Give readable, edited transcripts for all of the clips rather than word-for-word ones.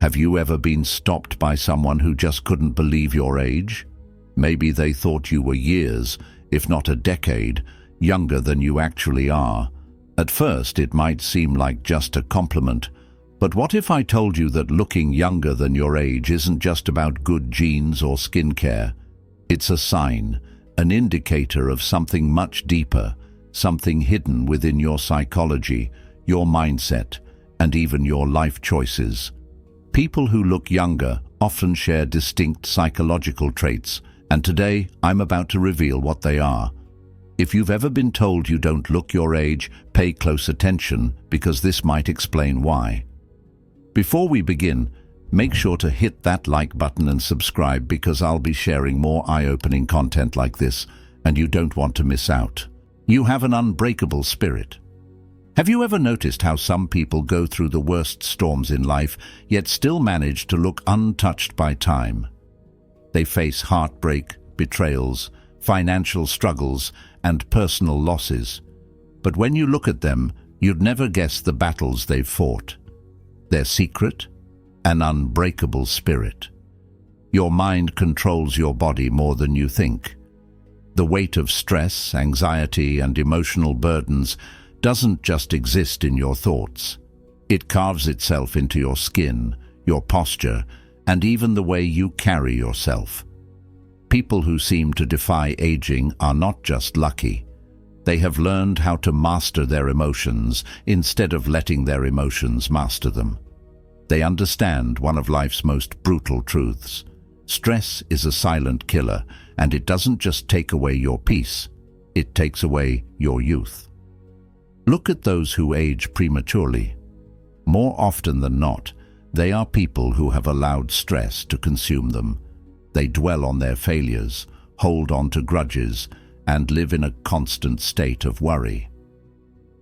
Have you ever been stopped by someone who just couldn't believe your age? Maybe they thought you were years, if not a decade, younger than you actually are. At first, it might seem like just a compliment, but what if I told you that looking younger than your age isn't just about good genes or skincare? It's a sign, an indicator of something much deeper, something hidden within your psychology, your mindset, and even your life choices. People who look younger often share distinct psychological traits, and today I'm about to reveal what they are. If you've ever been told you don't look your age, pay close attention, because this might explain why. Before we begin, make sure to hit that like button and subscribe, because I'll be sharing more eye-opening content like this, and you don't want to miss out. You have an unbreakable spirit. Have you ever noticed how some people go through the worst storms in life, yet still manage to look untouched by time? They face heartbreak, betrayals, financial struggles, and personal losses. But when you look at them, you'd never guess the battles they've fought. Their secret? An unbreakable spirit. Your mind controls your body more than you think. The weight of stress, anxiety, and emotional burdens doesn't just exist in your thoughts. It carves itself into your skin, your posture, and even the way you carry yourself. People who seem to defy aging are not just lucky. They have learned how to master their emotions instead of letting their emotions master them. They understand one of life's most brutal truths. Stress is a silent killer, and it doesn't just take away your peace, it takes away your youth. Look at those who age prematurely. More often than not, they are people who have allowed stress to consume them. They dwell on their failures, hold on to grudges, and live in a constant state of worry.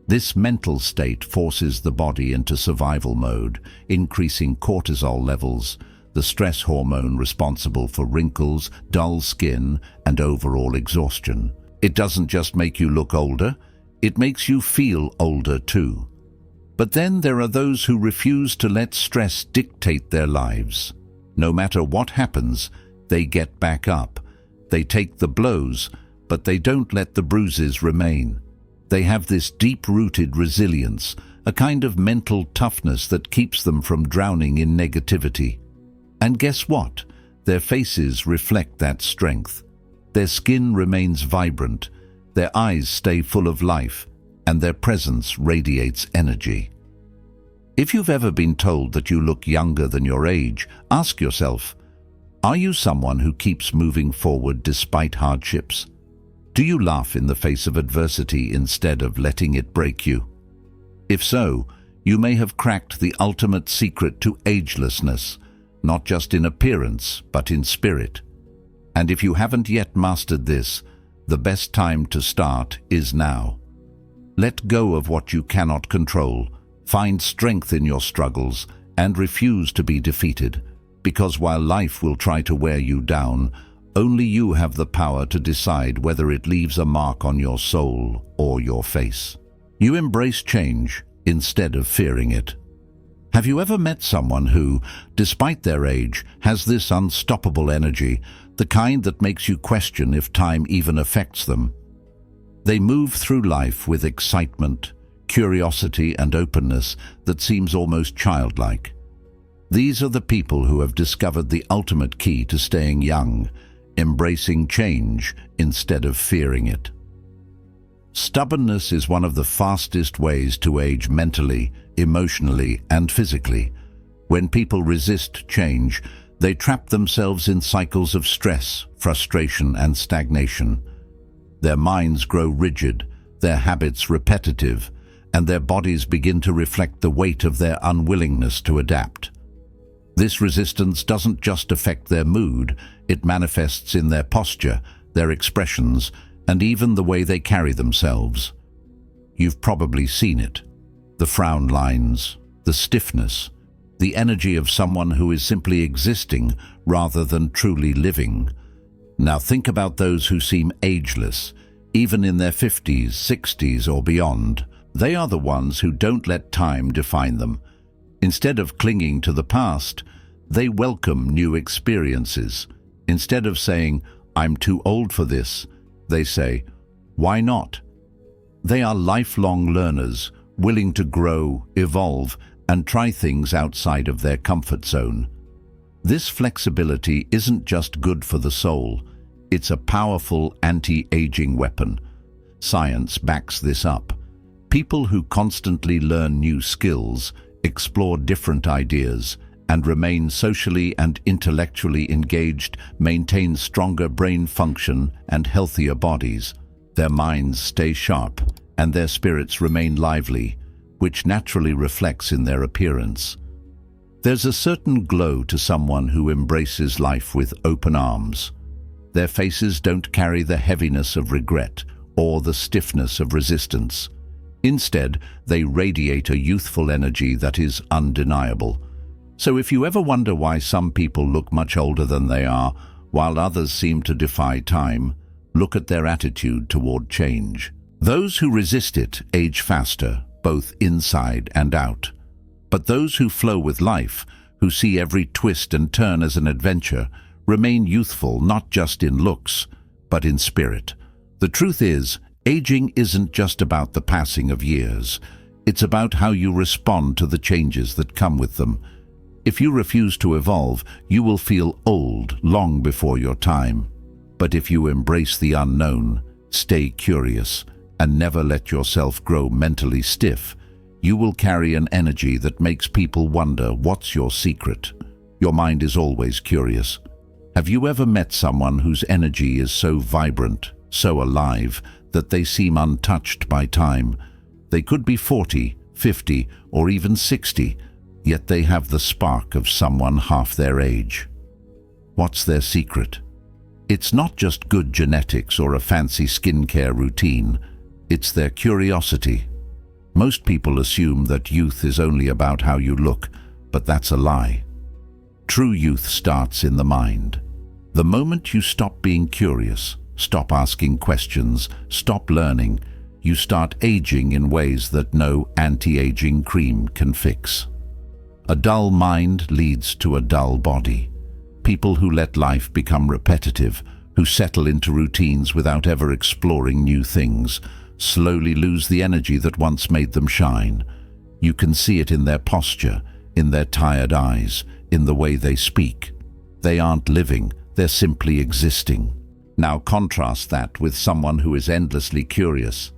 This mental state forces the body into survival mode, increasing cortisol levels, the stress hormone responsible for wrinkles, dull skin, and overall exhaustion. It doesn't just make you look older, it makes you feel older too. But then there are those who refuse to let stress dictate their lives. No matter what happens, they get back up. They take the blows, but they don't let the bruises remain. They have this deep-rooted resilience, a kind of mental toughness that keeps them from drowning in negativity. And guess what? Their faces reflect that strength. Their skin remains vibrant, their eyes stay full of life, and their presence radiates energy. If you've ever been told that you look younger than your age, ask yourself, are you someone who keeps moving forward despite hardships? Do you laugh in the face of adversity instead of letting it break you? If so, you may have cracked the ultimate secret to agelessness, not just in appearance, but in spirit. And if you haven't yet mastered this, the best time to start is now. Let go of what you cannot control, find strength in your struggles, and refuse to be defeated, because while life will try to wear you down, only you have the power to decide whether it leaves a mark on your soul or your face. You embrace change instead of fearing it. Have you ever met someone who, despite their age, has this unstoppable energy, the kind that makes you question if time even affects them? They move through life with excitement, curiosity, and openness that seems almost childlike. These are the people who have discovered the ultimate key to staying young, embracing change instead of fearing it. Stubbornness is one of the fastest ways to age mentally, emotionally, and physically. When people resist change, they trap themselves in cycles of stress, frustration, and stagnation. Their minds grow rigid, their habits repetitive, and their bodies begin to reflect the weight of their unwillingness to adapt. This resistance doesn't just affect their mood, it manifests in their posture, their expressions, and even the way they carry themselves. You've probably seen it. The frown lines, the stiffness, the energy of someone who is simply existing rather than truly living. Now think about those who seem ageless, even in their 50s, 60s, or beyond. They are the ones who don't let time define them. Instead of clinging to the past, They welcome new experiences. Instead of saying, "I'm too old for this," they say, "Why not?" They are lifelong learners, willing to grow, evolve, and try things outside of their comfort zone. This flexibility isn't just good for the soul, it's a powerful anti-aging weapon. Science backs this up. People who constantly learn new skills, explore different ideas, and remain socially and intellectually engaged maintain stronger brain function and healthier bodies. Their minds stay sharp, and their spirits remain lively, which naturally reflects in their appearance. There's a certain glow to someone who embraces life with open arms. Their faces don't carry the heaviness of regret or the stiffness of resistance. Instead, they radiate a youthful energy that is undeniable. So if you ever wonder why some people look much older than they are, while others seem to defy time, look at their attitude toward change. Those who resist it age faster, both inside and out. But those who flow with life, who see every twist and turn as an adventure, remain youthful not just in looks, but in spirit. The truth is, aging isn't just about the passing of years. It's about how you respond to the changes that come with them. If you refuse to evolve, you will feel old long before your time. But if you embrace the unknown, stay curious, and never let yourself grow mentally stiff, you will carry an energy that makes people wonder, what's your secret? Your mind is always curious. Have you ever met someone whose energy is so vibrant, so alive, that they seem untouched by time? They could be 40, 50, or even 60, yet they have the spark of someone half their age. What's their secret? It's not just good genetics or a fancy skincare routine. It's their curiosity. Most people assume that youth is only about how you look, but that's a lie. True youth starts in the mind. The moment you stop being curious, stop asking questions, stop learning, you start aging in ways that no anti-aging cream can fix. A dull mind leads to a dull body. People who let life become repetitive, who settle into routines without ever exploring new things, slowly lose the energy that once made them shine. You can see it in their posture, in their tired eyes, in the way they speak. They aren't living, they're simply existing. Now contrast that with someone who is endlessly curious.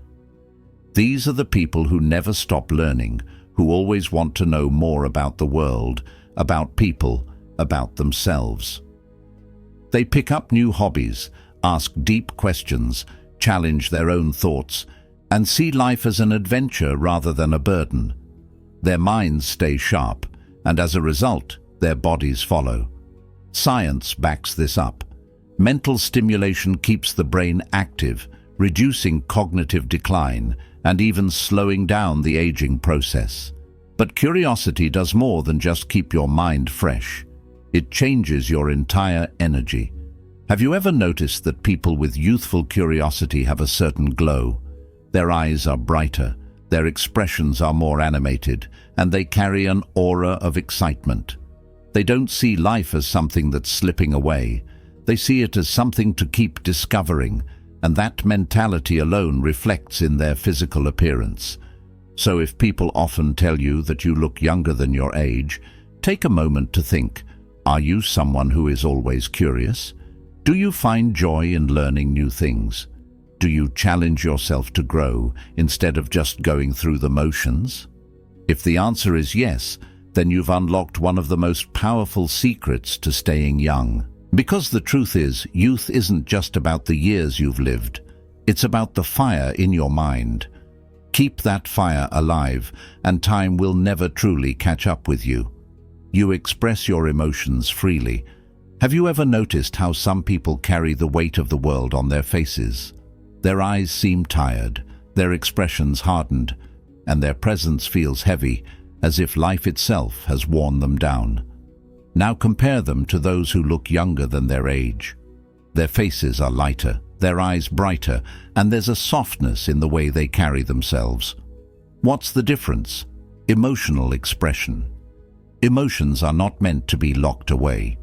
These are the people who never stop learning, who always want to know more about the world, about people, about themselves. They pick up new hobbies, ask deep questions, challenge their own thoughts, and see life as an adventure rather than a burden. Their minds stay sharp, and as a result, their bodies follow. Science backs this up. Mental stimulation keeps the brain active, reducing cognitive decline, and even slowing down the aging process. But curiosity does more than just keep your mind fresh. It changes your entire energy. Have you ever noticed that people with youthful curiosity have a certain glow? Their eyes are brighter, their expressions are more animated, and they carry an aura of excitement. They don't see life as something that's slipping away. They see it as something to keep discovering, and that mentality alone reflects in their physical appearance. So if people often tell you that you look younger than your age, take a moment to think, are you someone who is always curious? Do you find joy in learning new things? Do you challenge yourself to grow instead of just going through the motions? If the answer is yes, then you've unlocked one of the most powerful secrets to staying young. Because the truth is, youth isn't just about the years you've lived. It's about the fire in your mind. Keep that fire alive, and time will never truly catch up with you. You express your emotions freely. Have you ever noticed how some people carry the weight of the world on their faces? Their eyes seem tired, their expressions hardened, and their presence feels heavy, as if life itself has worn them down. Now compare them to those who look younger than their age. Their faces are lighter, their eyes brighter, and there's a softness in the way they carry themselves. What's the difference? Emotional expression. Emotions are not meant to be locked away.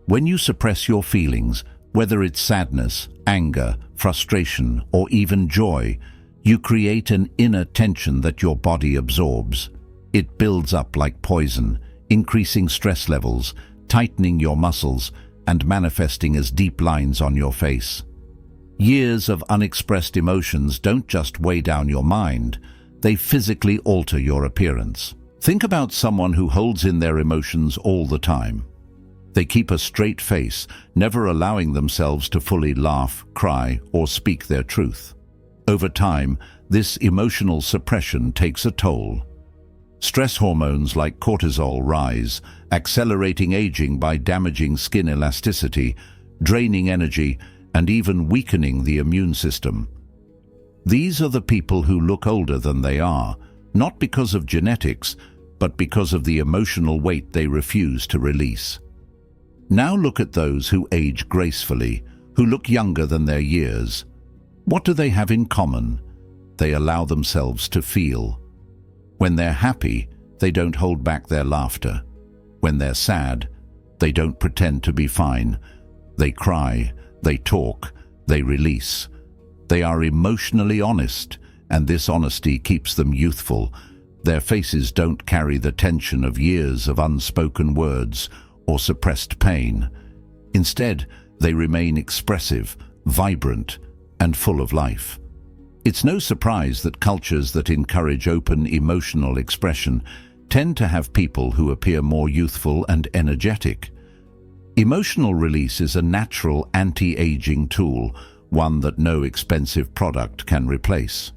When you suppress your feelings, whether it's sadness, anger, frustration, or even joy, you create an inner tension that your body absorbs. It builds up like poison, increasing stress levels, tightening your muscles, and manifesting as deep lines on your face. Years of unexpressed emotions don't just weigh down your mind, they physically alter your appearance. Think about someone who holds in their emotions all the time. They keep a straight face, never allowing themselves to fully laugh, cry, or speak their truth. Over time, this emotional suppression takes a toll. Stress hormones like cortisol rise, accelerating aging by damaging skin elasticity, draining energy, and even weakening the immune system. These are the people who look older than they are, not because of genetics, but because of the emotional weight they refuse to release. Now look at those who age gracefully, who look younger than their years. What do they have in common? They allow themselves to feel. When they're happy, they don't hold back their laughter. When they're sad, they don't pretend to be fine. They cry, they talk, they release. They are emotionally honest, and this honesty keeps them youthful. Their faces don't carry the tension of years of unspoken words or suppressed pain. Instead, they remain expressive, vibrant, and full of life. It's no surprise that cultures that encourage open emotional expression tend to have people who appear more youthful and energetic. Emotional release is a natural anti-aging tool, one that no expensive product can replace.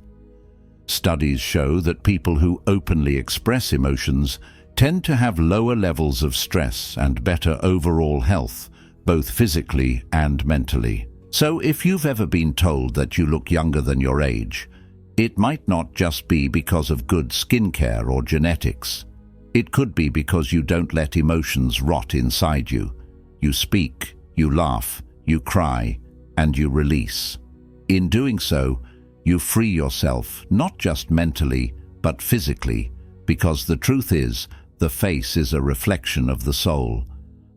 Studies show that people who openly express emotions tend to have lower levels of stress and better overall health, both physically and mentally. So if you've ever been told that you look younger than your age, it might not just be because of good skincare or genetics. It could be because you don't let emotions rot inside you. You speak, you laugh, you cry, and you release. In doing so, you free yourself, not just mentally, but physically, because the truth is, the face is a reflection of the soul.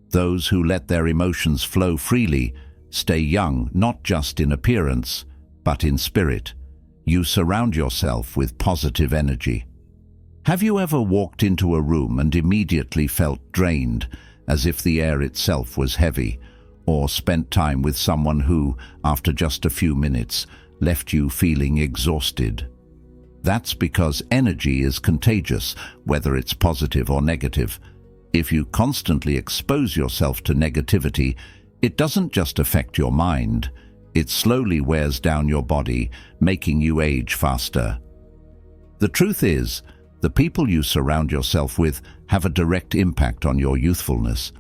Those who let their emotions flow freely stay young, not just in appearance, but in spirit. You surround yourself with positive energy. Have you ever walked into a room and immediately felt drained, as if the air itself was heavy, or spent time with someone who, after just a few minutes, left you feeling exhausted? That's because energy is contagious, whether it's positive or negative. If you constantly expose yourself to negativity, it doesn't just affect your mind, it slowly wears down your body, making you age faster. The truth is, the people you surround yourself with have a direct impact on your youthfulness.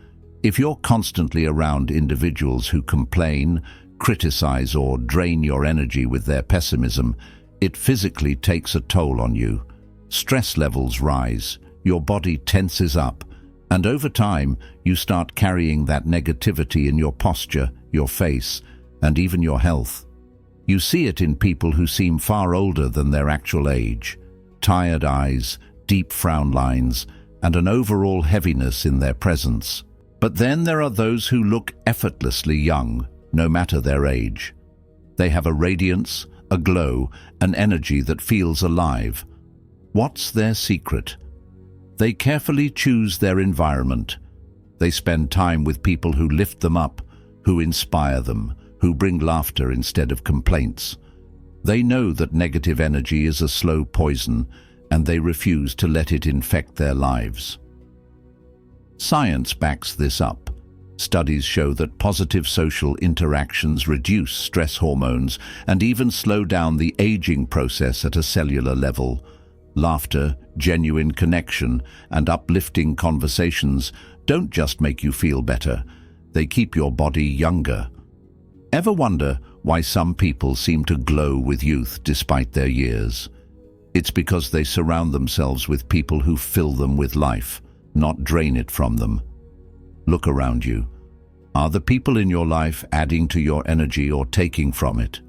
If you're constantly around individuals who complain, criticize, or drain your energy with their pessimism, it physically takes a toll on you. Stress levels rise, your body tenses up, and over time, you start carrying that negativity in your posture, your face, and even your health. You see it in people who seem far older than their actual age. Tired eyes, deep frown lines, and an overall heaviness in their presence. But then there are those who look effortlessly young, no matter their age. They have a radiance, a glow, an energy that feels alive. What's their secret? They carefully choose their environment. They spend time with people who lift them up, who inspire them, who bring laughter instead of complaints. They know that negative energy is a slow poison, and they refuse to let it infect their lives. Science backs this up. Studies show that positive social interactions reduce stress hormones and even slow down the aging process at a cellular level. Laughter, genuine connection, and uplifting conversations don't just make you feel better, they keep your body younger. Ever wonder why some people seem to glow with youth despite their years? It's because they surround themselves with people who fill them with life, not drain it from them. Look around you. Are the people in your life adding to your energy or taking from it?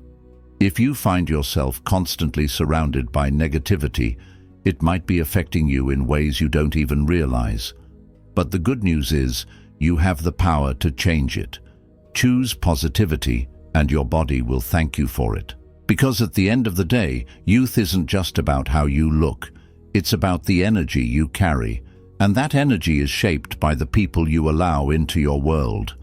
If you find yourself constantly surrounded by negativity, it might be affecting you in ways you don't even realize. But the good news is, you have the power to change it. Choose positivity, and your body will thank you for it. Because at the end of the day, youth isn't just about how you look. It's about the energy you carry, and that energy is shaped by the people you allow into your world.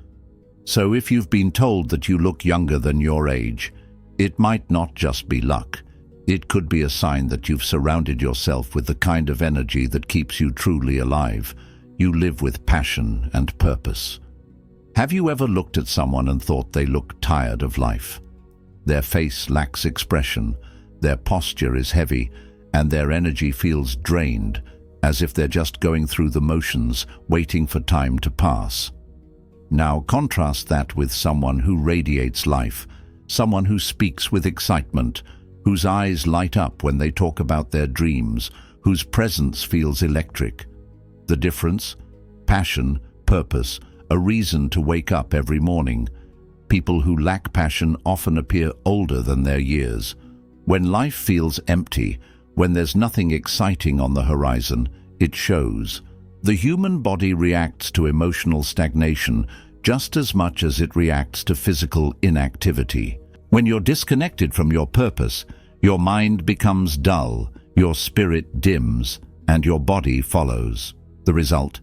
So if you've been told that you look younger than your age, it might not just be luck. It could be a sign that you've surrounded yourself with the kind of energy that keeps you truly alive. You live with passion and purpose. Have you ever looked at someone and thought they look tired of life? Their face lacks expression, their posture is heavy, and their energy feels drained, as if they're just going through the motions, waiting for time to pass. Now contrast that with someone who radiates life, someone who speaks with excitement, whose eyes light up when they talk about their dreams, whose presence feels electric. The difference? Passion, purpose, a reason to wake up every morning. People who lack passion often appear older than their years. When life feels empty, when there's nothing exciting on the horizon, it shows. The human body reacts to emotional stagnation just as much as it reacts to physical inactivity. When you're disconnected from your purpose, your mind becomes dull, your spirit dims, and your body follows. The result?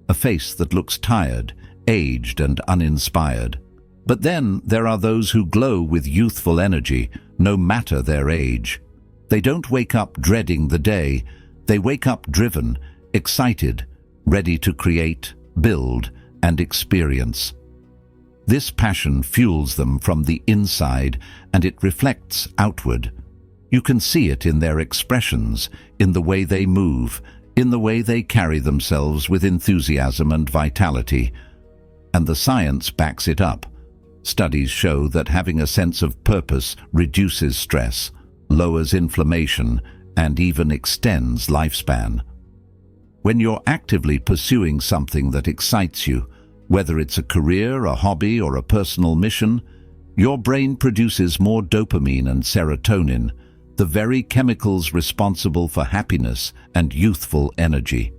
A face that looks tired, aged, and uninspired. But then there are those who glow with youthful energy, no matter their age. They don't wake up dreading the day. They wake up driven, excited, ready to create, build, and experience. This passion fuels them from the inside, and it reflects outward. You can see it in their expressions, in the way they move, in the way they carry themselves with enthusiasm and vitality. And the science backs it up. Studies show that having a sense of purpose reduces stress, lowers inflammation, and even extends lifespan. When you're actively pursuing something that excites you, whether it's a career, a hobby, or a personal mission, your brain produces more dopamine and serotonin, the very chemicals responsible for happiness and youthful energy.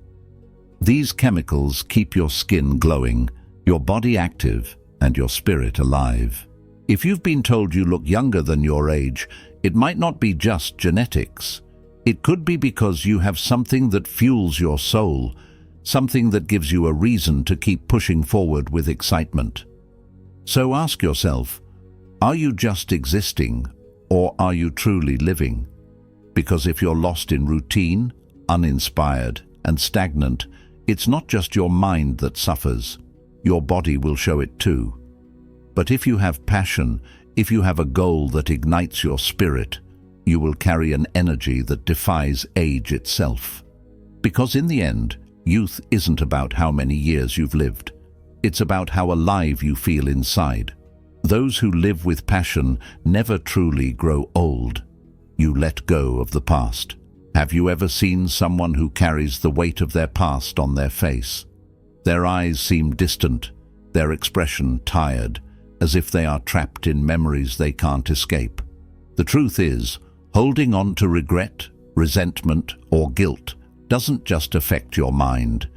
These chemicals keep your skin glowing, your body active, and your spirit alive. If you've been told you look younger than your age, it might not be just genetics. It could be because you have something that fuels your soul, something that gives you a reason to keep pushing forward with excitement. So ask yourself, are you just existing, or are you truly living? Because if you're lost in routine, uninspired, and stagnant, it's not just your mind that suffers. Your body will show it too. But if you have passion, if you have a goal that ignites your spirit, you will carry an energy that defies age itself. Because in the end, youth isn't about how many years you've lived. It's about how alive you feel inside. Those who live with passion never truly grow old. You let go of the past. Have you ever seen someone who carries the weight of their past on their face? Their eyes seem distant, their expression tired, as if they are trapped in memories they can't escape. The truth is, holding on to regret, resentment, or guilt doesn't just affect your mind.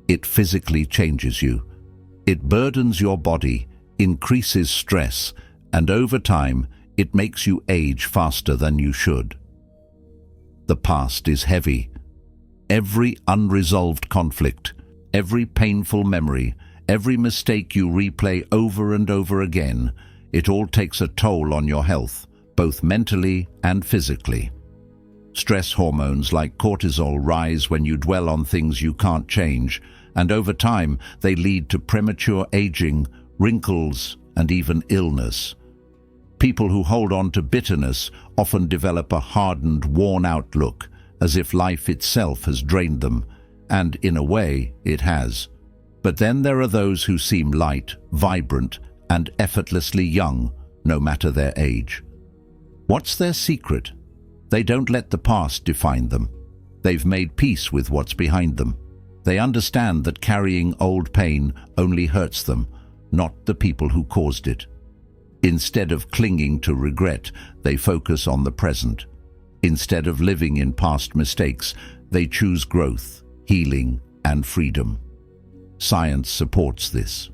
It physically changes you. It burdens your body, increases stress, and over time, it makes you age faster than you should. The past is heavy. Every unresolved conflict, every painful memory, every mistake you replay over and over again, it all takes a toll on your health, both mentally and physically. Stress hormones like cortisol rise when you dwell on things you can't change, and over time they lead to premature aging, wrinkles, and even illness. People who hold on to bitterness often develop a hardened, worn-out look, as if life itself has drained them, and in a way, it has. But then there are those who seem light, vibrant, and effortlessly young, no matter their age. What's their secret? They don't let the past define them. They've made peace with what's behind them. They understand that carrying old pain only hurts them, not the people who caused it. Instead of clinging to regret, they focus on the present. Instead of living in past mistakes, they choose growth, healing, and freedom. Science supports this.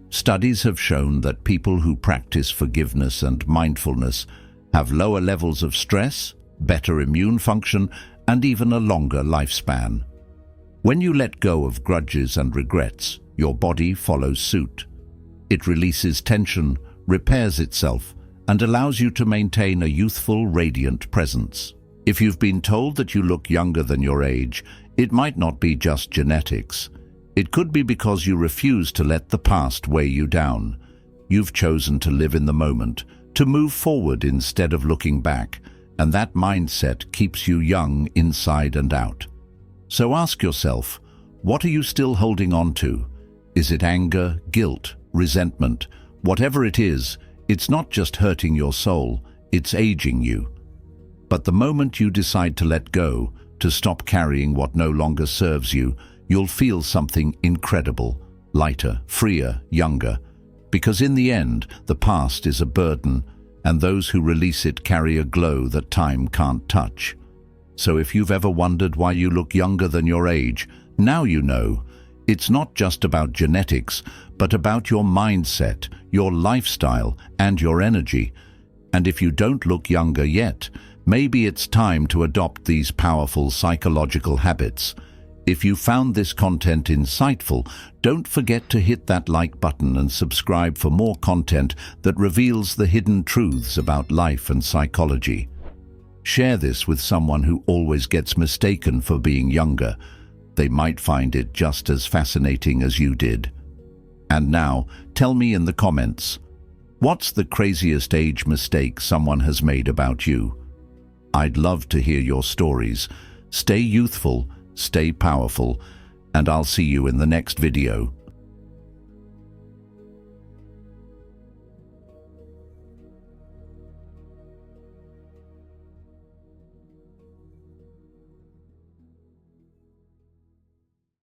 Studies have shown that people who practice forgiveness and mindfulness have lower levels of stress, better immune function, and even a longer lifespan. When you let go of grudges and regrets, your body follows suit. It releases tension, repairs itself, and allows you to maintain a youthful, radiant presence. If you've been told that you look younger than your age, it might not be just genetics. It could be because you refuse to let the past weigh you down. You've chosen to live in the moment, to move forward instead of looking back, and that mindset keeps you young inside and out. So ask yourself, what are you still holding on to? Is it anger, guilt, resentment? Whatever it is, it's not just hurting your soul, it's aging you. But the moment you decide to let go, to stop carrying what no longer serves you, you'll feel something incredible, lighter, freer, younger. Because in the end, the past is a burden, and those who release it carry a glow that time can't touch. So if you've ever wondered why you look younger than your age, now you know. It's not just about genetics, but about your mindset, your lifestyle, and your energy. And if you don't look younger yet, maybe it's time to adopt these powerful psychological habits. If you found this content insightful, don't forget to hit that like button and subscribe for more content that reveals the hidden truths about life and psychology. Share this with someone who always gets mistaken for being younger. They might find it just as fascinating as you did. And now, tell me in the comments, what's the craziest age mistake someone has made about you? I'd love to hear your stories. Stay youthful, stay powerful, and I'll see you in the next video.